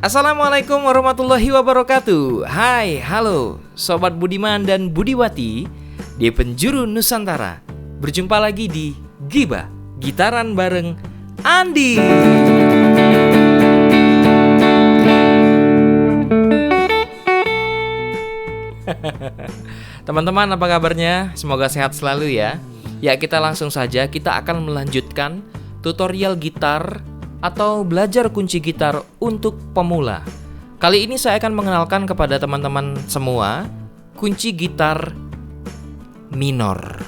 Assalamualaikum warahmatullahi wabarakatuh. Hai, halo Sobat Budiman dan Budiwati di penjuru Nusantara. Berjumpa lagi di Gibah Gitaran bareng Andi. Teman-teman, apa kabarnya? Semoga sehat selalu ya. Ya, kita langsung saja, kita akan melanjutkan tutorial gitar atau belajar kunci gitar untuk pemula. Kali ini saya akan mengenalkan kepada teman-teman semua kunci gitar minor.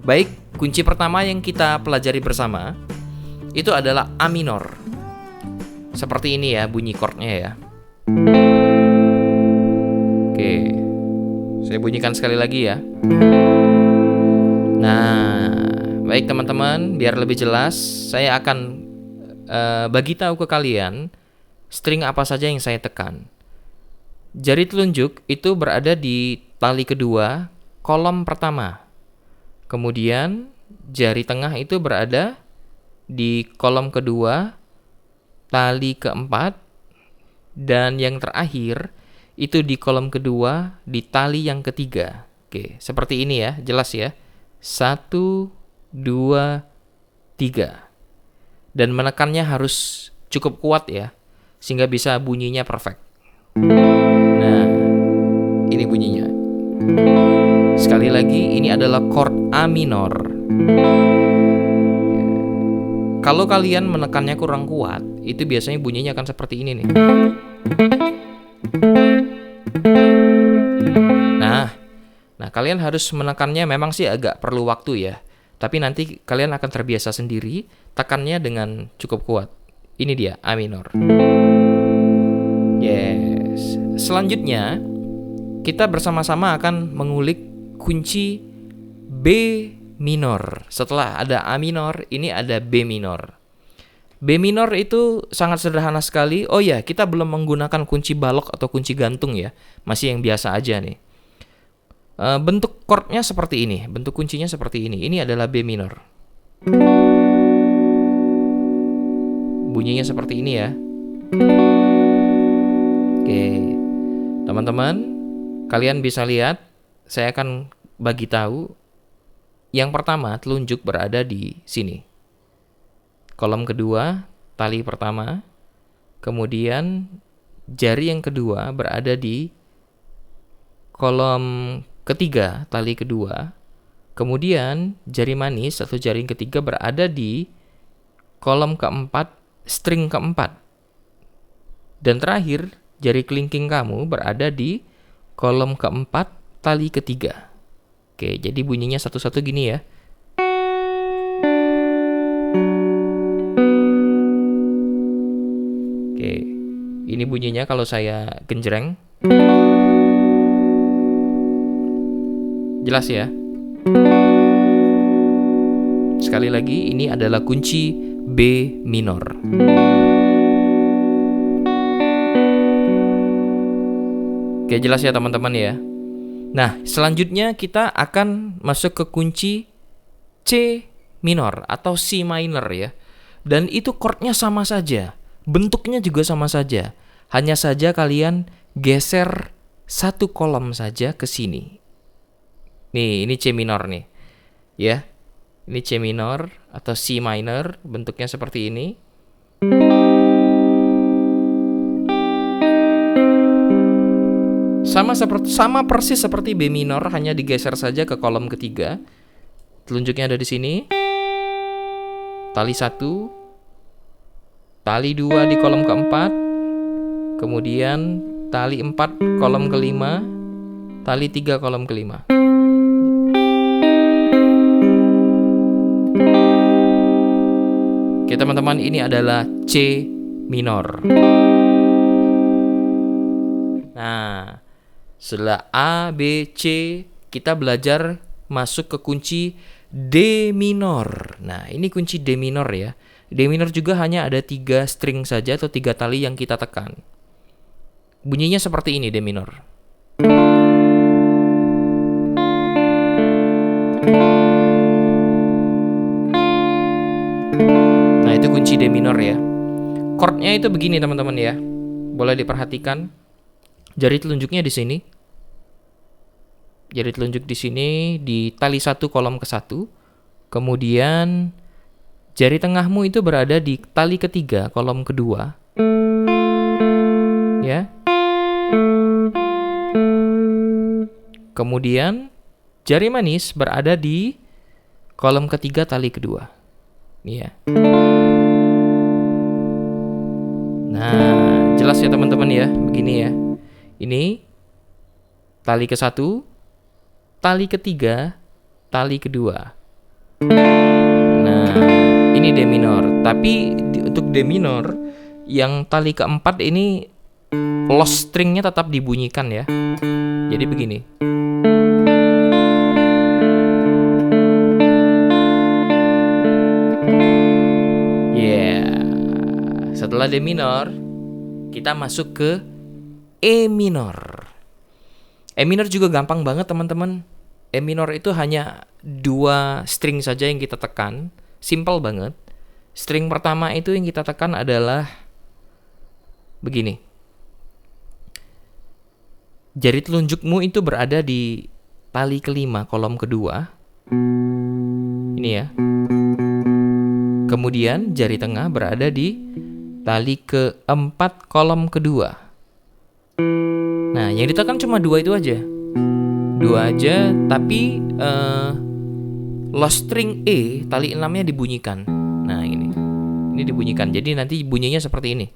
Baik, kunci pertama yang kita pelajari bersama itu adalah A minor. Seperti ini ya bunyi chordnya ya. Oke, saya bunyikan sekali lagi ya. Nah, baik teman-teman, biar lebih jelas, saya akan bagi tahu ke kalian string apa saja yang saya tekan. Jari telunjuk itu berada di tali kedua, kolom pertama. Kemudian jari tengah itu berada di kolom kedua, tali keempat. Dan yang terakhir itu di kolom kedua, di tali yang ketiga. Oke, seperti ini ya, jelas ya. 1, 2, 3. Dan menekannya harus cukup kuat ya, sehingga bisa bunyinya perfect. Nah, ini bunyinya. Sekali lagi, ini adalah chord A minor. Kalau kalian menekannya kurang kuat, itu biasanya bunyinya akan seperti ini nih. Nah, kalian harus menekannya memang sih agak perlu waktu ya. Tapi nanti kalian akan terbiasa sendiri, tekannya dengan cukup kuat. Ini dia, A minor. Yes. Selanjutnya, kita bersama-sama akan mengulik kunci B minor. Setelah ada A minor, ini ada B minor. B minor itu sangat sederhana sekali. Oh ya, kita belum menggunakan kunci balok atau kunci gantung ya. Masih yang biasa aja nih. Bentuk chordnya seperti ini, bentuk kuncinya seperti ini. Ini adalah B minor. Bunyinya seperti ini ya. Oke, teman-teman, kalian bisa lihat, saya akan bagi tahu. Yang pertama, telunjuk berada di sini. Kolom kedua, tali pertama. Kemudian, jari yang kedua berada di kolom ketiga, tali kedua. Kemudian jari manis atau jari ketiga berada di kolom keempat, string keempat. Dan terakhir, jari kelingking kamu berada di kolom keempat, tali ketiga. Oke, jadi bunyinya satu-satu gini ya. Oke, ini bunyinya kalau saya genjreng. Jelas ya? Sekali lagi, ini adalah kunci B minor. Oke, jelas ya teman-teman ya? Nah, selanjutnya kita akan masuk ke kunci C minor atau C minor ya. Dan itu chordnya sama saja, bentuknya juga sama saja. Hanya saja kalian geser satu kolom saja ke sini. Nih, ini C minor nih. Ya. Ini C minor atau C minor, bentuknya seperti ini. Sama persis seperti B minor, hanya digeser saja ke kolom ketiga. Telunjuknya ada di sini. Tali 1, tali 2 di kolom keempat. Kemudian tali 4 kolom kelima, tali 3 kolom kelima. Oke teman-teman, ini adalah C minor. Nah, setelah A, B, C, kita belajar masuk ke kunci D minor. Nah, ini kunci D minor ya. D minor juga hanya ada 3 string saja atau 3 tali yang kita tekan. Bunyinya seperti ini D minor. Nah, itu kunci D minor ya. chordnya itu begini teman-teman ya. Boleh diperhatikan. Jari telunjuknya di sini. Jari telunjuk di sini di tali 1 kolom ke-1. Kemudian jari tengahmu itu berada di tali ketiga kolom kedua. Ya. Kemudian jari manis berada di kolom ketiga tali kedua. Ya. Nah, jelas ya teman-teman ya. Begini ya. Ini tali ke-1, tali ketiga, tali kedua. Nah, ini D minor. Tapi untuk D minor yang tali keempat ini lost stringnya tetap dibunyikan ya. Jadi begini. Setelah D minor, kita masuk ke E minor. E minor juga gampang banget teman-teman. E minor itu hanya 2 string saja yang kita tekan. Simple banget. String pertama itu yang kita tekan adalah begini. Jari telunjukmu itu berada di tali kelima kolom kedua. Ini ya. Kemudian jari tengah berada di tali keempat kolom kedua. Nah, yang ditekan cuma 2 itu aja. 2 aja, tapi lost string E, tali 6-nya dibunyikan. Nah, ini dibunyikan. Jadi nanti bunyinya seperti ini.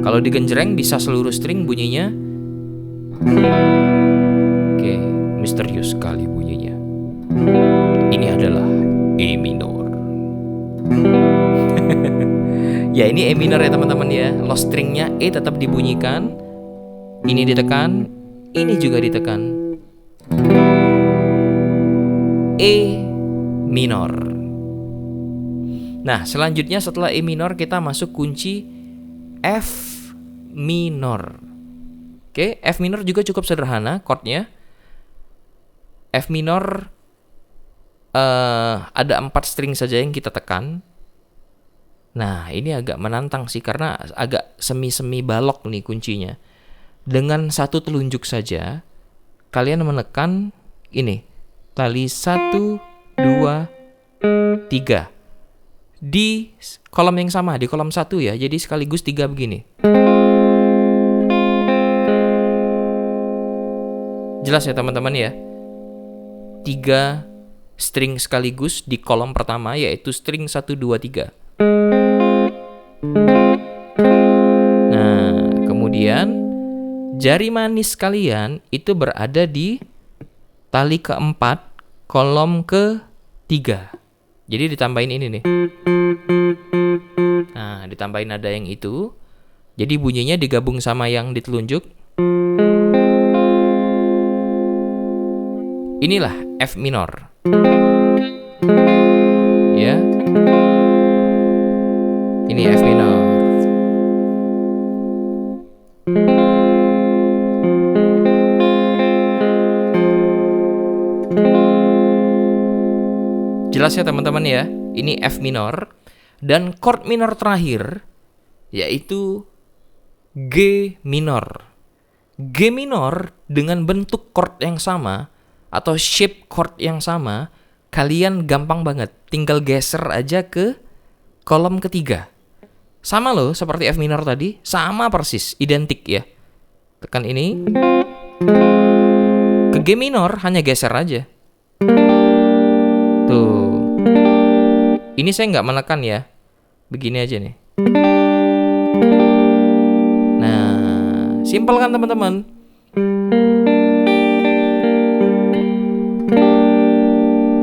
Kalau digenjreng bisa seluruh string bunyinya. Oke, misterius sekali bunyinya. Ini adalah E minor. Ya, ini E minor ya teman-teman ya. Lost stringnya E tetap dibunyikan. Ini ditekan, ini juga ditekan. E minor. Nah, selanjutnya setelah E minor kita masuk kunci F minor. Oke, F minor juga cukup sederhana chordnya. F minor ada 4 string saja yang kita tekan. Nah, ini agak menantang sih karena agak semi-semi balok nih kuncinya. Dengan 1 telunjuk saja, kalian menekan ini, tali 1, 2, 3. Di kolom yang sama, di kolom 1 ya, jadi sekaligus 3 begini. Jelas ya teman-teman ya? 3 string sekaligus di kolom pertama, yaitu string 1, 2, 3. Nah, kemudian jari manis kalian itu berada di tali keempat kolom ke-3. Jadi ditambahin ini nih. Nah, ditambahin nada yang itu. Jadi bunyinya digabung sama yang ditelunjuk. Inilah F minor. Ya. Ini F minor. Jelas ya teman-teman ya. Ini F minor. Dan chord minor terakhir yaitu G minor. G minor dengan bentuk chord yang sama atau shape chord yang sama, kalian gampang banget. Tinggal geser aja ke kolom ketiga. Sama loh seperti F minor tadi, sama persis, identik ya. Tekan ini. Ke G minor hanya geser aja. Tuh. Ini saya nggak menekan ya. Begini aja nih. Nah, simpel kan teman-teman?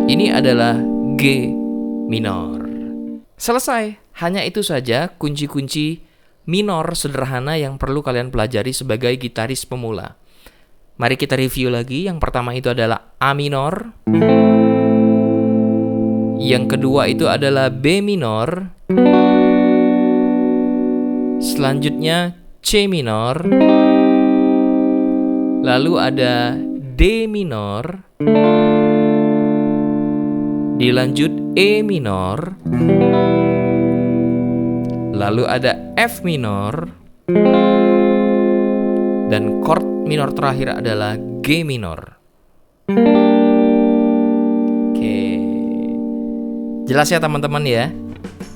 Ini adalah G minor. Selesai. Hanya itu saja kunci-kunci minor sederhana yang perlu kalian pelajari sebagai gitaris pemula. Mari kita review lagi. Yang pertama itu adalah A minor. Yang kedua itu adalah B minor. Selanjutnya C minor. Lalu ada D minor. dilanjut E minor, lalu ada F minor, dan chord minor terakhir adalah G minor. Oke, jelas ya teman-teman ya.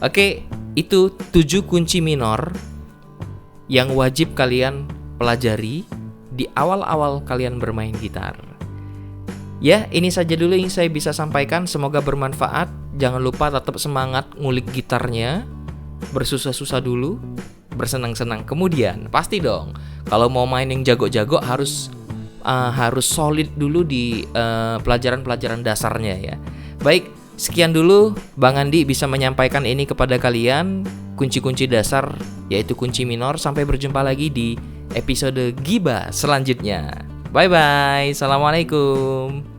Oke, itu 7 kunci minor yang wajib kalian pelajari di awal-awal kalian bermain gitar. Ya, ini saja dulu yang saya bisa sampaikan. Semoga bermanfaat. Jangan lupa tetap semangat ngulik gitarnya. Bersusah-susah dulu, bersenang-senang kemudian. Pasti dong, kalau mau main yang jago-jago harus solid dulu di pelajaran-pelajaran dasarnya ya. Baik, sekian dulu Bang Andi bisa menyampaikan ini kepada kalian, kunci-kunci dasar yaitu kunci minor. Sampai berjumpa lagi di episode Gibah selanjutnya. Bye bye. Assalamualaikum.